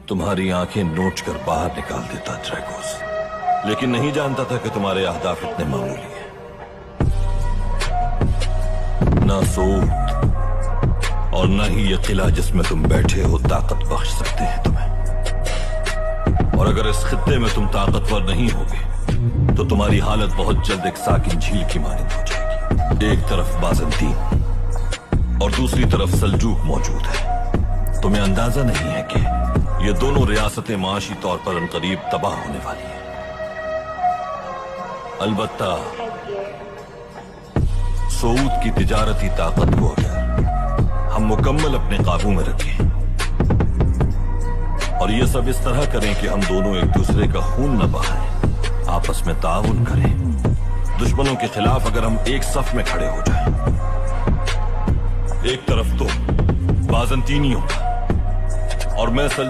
तुम्हारी आंखें नोच कर बाहर निकाल देता ड्रैगोस, लेकिन नहीं जानता था कि तुम्हारे अहदाफ इतने मामूली हैं। ना सोत और न ही ये किला जिसमें तुम बैठे हो ताकत बख्श सकते हैं तुम्हें। और अगर इस खित्ते में तुम ताकतवर नहीं होगे तो तुम्हारी हालत बहुत जल्द एक साकिन झील की मानिंद हो जाएगी। एक तरफ बाज़ंतीन और दूसरी तरफ सल्जूक मौजूद है। तुम्हें अंदाजा नहीं है कि ये दोनों रियासतें माशी तौर पर अनकरीब तबाह होने वाली हैं। अलबत्ता सऊद की तिजारती ताकत को अगर हम मुकम्मल अपने काबू में रखें और ये सब इस तरह करें कि हम दोनों एक दूसरे का खून न बहाएं, आपस में ताउन करें, दुश्मनों के खिलाफ अगर हम एक सफ में खड़े हो जाएं, एक तरफ तो बाज़ंतीनियों का और मैं